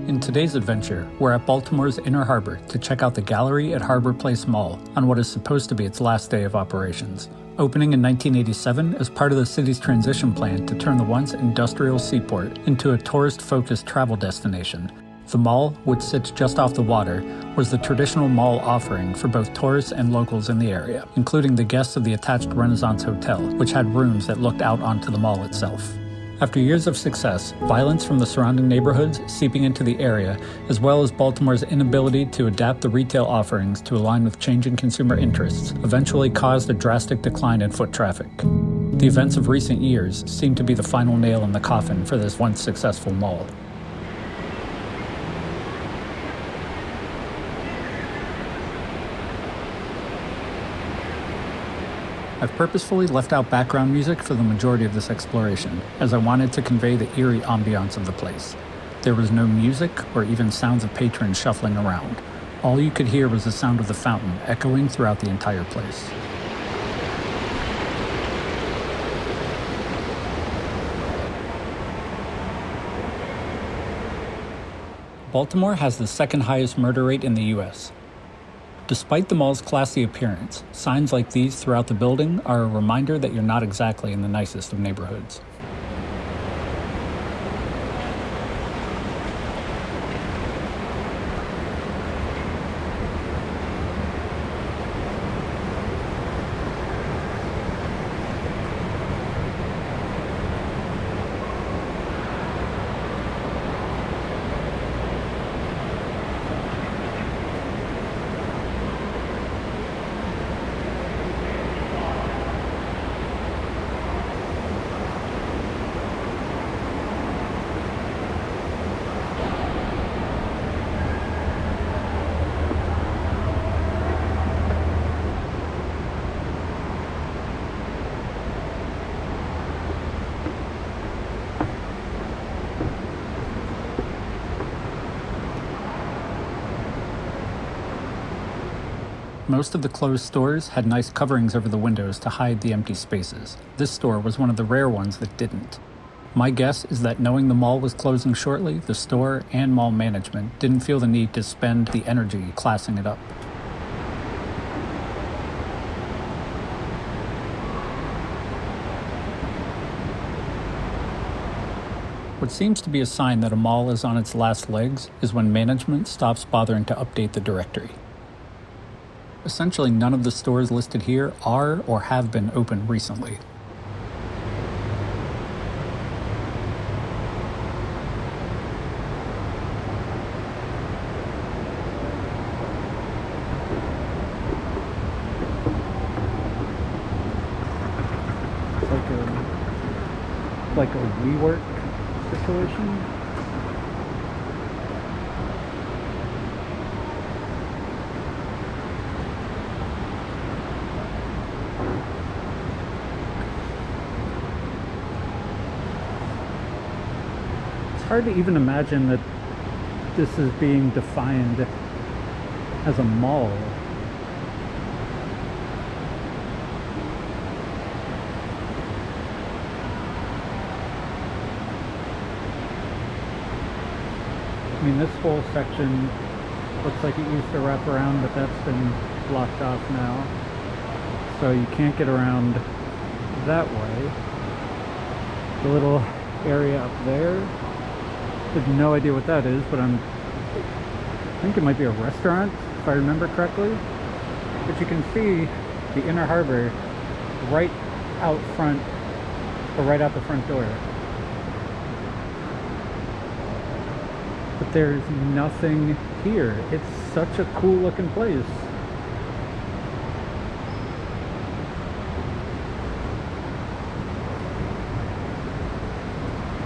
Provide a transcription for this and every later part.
In today's adventure, we're at Baltimore's Inner Harbor to check out the gallery at Harborplace Mall on what is supposed to be its last day of operations. Opening in 1987 as part of the city's transition plan to turn the once industrial seaport into a tourist-focused travel destination, the mall, which sits just off the water, was the traditional mall offering for both tourists and locals in the area, including the guests of the attached Renaissance Hotel, which had rooms that looked out onto the mall itself. After years of success, violence from the surrounding neighborhoods seeping into the area, as well as Baltimore's inability to adapt the retail offerings to align with changing consumer interests, eventually caused a drastic decline in foot traffic. The events of recent years seem to be the final nail in the coffin for this once successful mall. I've purposefully left out background music for the majority of this exploration, as I wanted to convey the eerie ambiance of the place. There was no music or even sounds of patrons shuffling around. All you could hear was the sound of the fountain echoing throughout the entire place. Baltimore has the second highest murder rate in the U.S. Despite the mall's classy appearance, signs like these throughout the building are a reminder that you're not exactly in the nicest of neighborhoods. Most of the closed stores had nice coverings over the windows to hide the empty spaces. This store was one of the rare ones that didn't. My guess is that knowing the mall was closing shortly, the store and mall management didn't feel the need to spend the energy classing it up. What seems to be a sign that a mall is on its last legs is when management stops bothering to update the directory. Essentially, none of the stores listed here are or have been open recently. It's like a WeWork situation. It's hard to even imagine that this is being defined as a mall. I mean, this whole section looks like it used to wrap around, but that's been blocked off now. So you can't get around that way. The little area up there, I have no idea what that is, but I think it might be a restaurant, if I remember correctly. But you can see the Inner Harbor right out front, or right out the front door. But there's nothing here. It's such a cool looking place.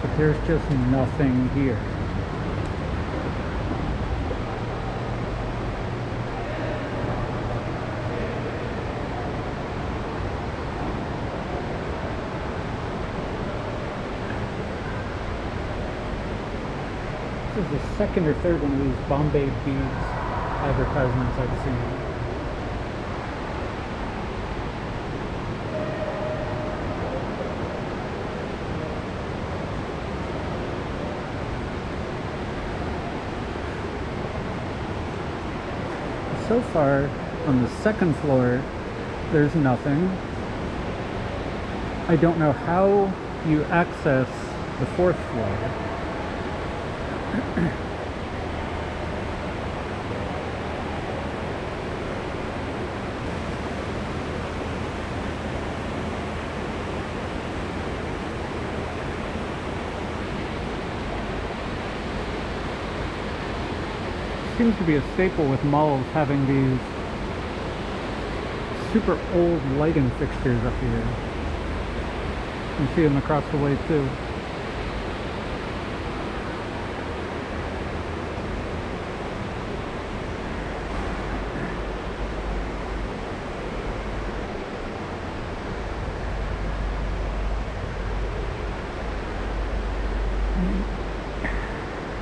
But there's just nothing here. This is the second or third one of these Bombay beads advertisements I've seen. So far, on the second floor, there's nothing. I don't know how you access the fourth floor. Seems to be a staple with malls having these super old lighting fixtures up here. You can see them across the way too.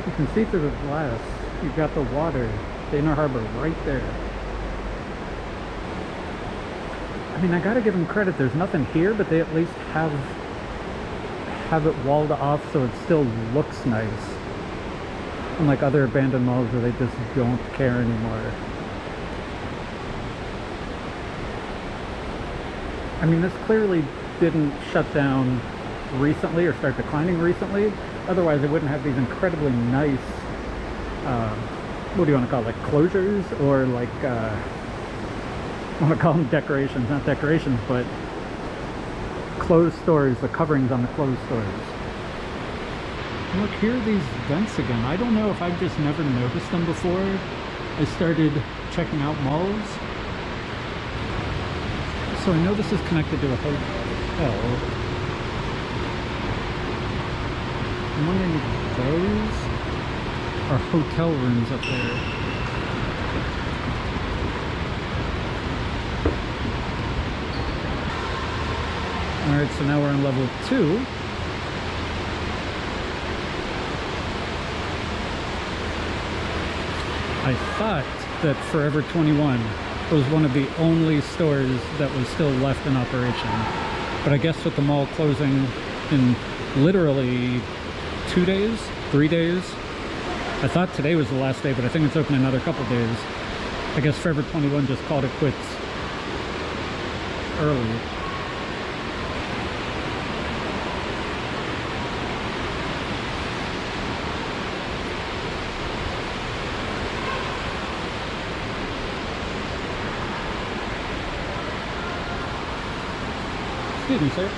You can see through the glass. You've got the water, the Inner Harbor right there. I mean, I gotta give them credit. There's nothing here, but they at least have it walled off so it still looks nice. Unlike other abandoned malls where they just don't care anymore. I mean, this clearly didn't shut down recently or start declining recently. Otherwise, they wouldn't have these incredibly nice what do you want to call it, like closures, or like I want to call them decorations, not decorations, but closed stores, the coverings on the closed stores. Look, here are these vents again. I don't know if I've just never noticed them before I started checking out malls. So I know this is connected to a hotel. I'm wondering if those are hotel rooms up there. Alright, so now we're on level 2. I thought that Forever 21 was one of the only stores that was still left in operation. But I guess with the mall closing in literally 2 days, 3 days, I thought today was the last day, but I think it's open another couple days. I guess Forever 21 just called it quits early. Excuse me, sir.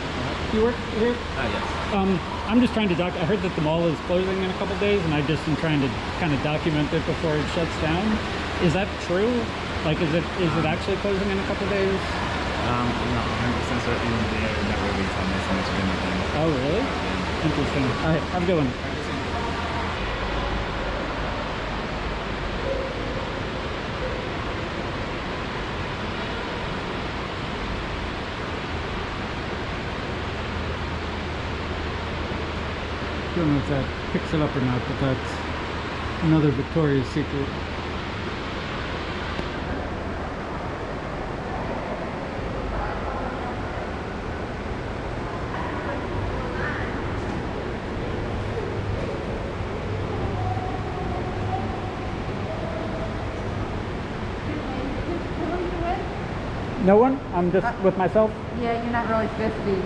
You work here? Yes. I'm just trying to I heard that the mall is closing in a couple days, and I just am trying to kind of document it before it shuts down. Is that true? Like, is it actually closing in a couple days? I'm not 100% certain. They never really tell me so much of anything. Oh, really? Yeah. Interesting. All right, have a good one. I don't know if that picks it up or not, but that's another Victoria's Secret. No one? I'm just with myself? Yeah, you're not really supposed to be.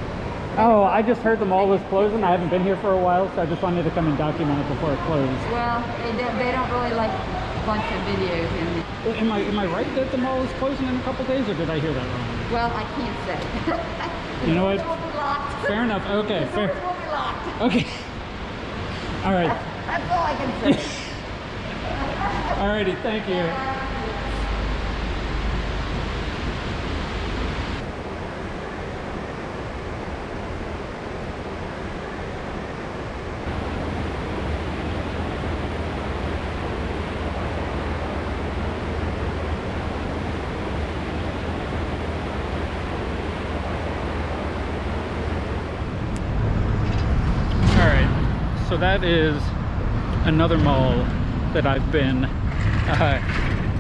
Oh, I just heard the mall was closing. I haven't been here for a while, so I just wanted to come and document it before it closed. Well, they don't really like a bunch of videos in. Am I right that the mall is closing in a couple days, or did I hear that wrong? Well, I can't say. You know what? The doors will be locked. Fair enough. Okay, The fair. doors will be locked. Okay. All right. That's all I can say. Alrighty, thank you. So that is another mall that I've been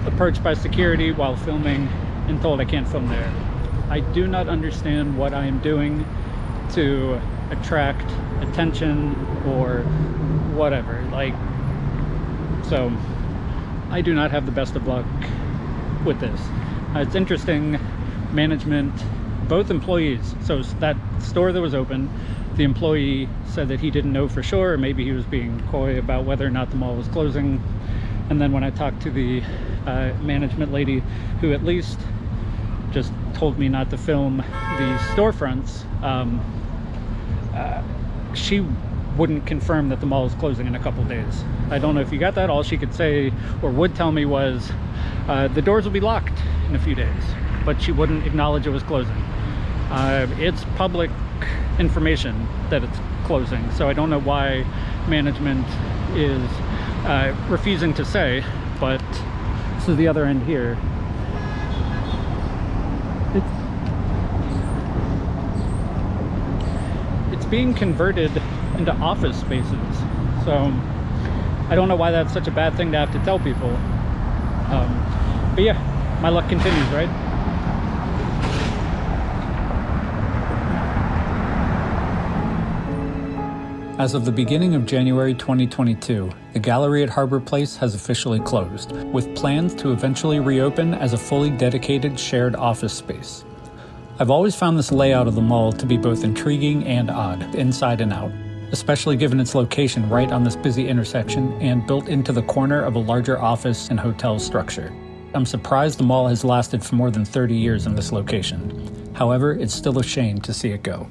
approached by security while filming and told I can't film there. I do not understand what I am doing to attract attention or whatever. Like, so I do not have the best of luck with this. It's interesting, management, both employees, so that store that was open, the employee said that he didn't know for sure, or maybe he was being coy about whether or not the mall was closing. And then when I talked to the management lady, who at least just told me not to film the storefronts, she wouldn't confirm that the mall is closing in a couple days. I don't know if you got that. All she could say or would tell me was the doors will be locked in a few days, but she wouldn't acknowledge it was closing. It's public information that it's closing, so I don't know why management is refusing to say. But this is the other end here. It's being converted into office spaces, so I don't know why that's such a bad thing to have to tell people. But yeah, my luck continues, right? As of the beginning of January 2022, the gallery at Harborplace has officially closed, with plans to eventually reopen as a fully dedicated shared office space. I've always found this layout of the mall to be both intriguing and odd, inside and out, especially given its location right on this busy intersection and built into the corner of a larger office and hotel structure. I'm surprised the mall has lasted for more than 30 years in this location. However, it's still a shame to see it go.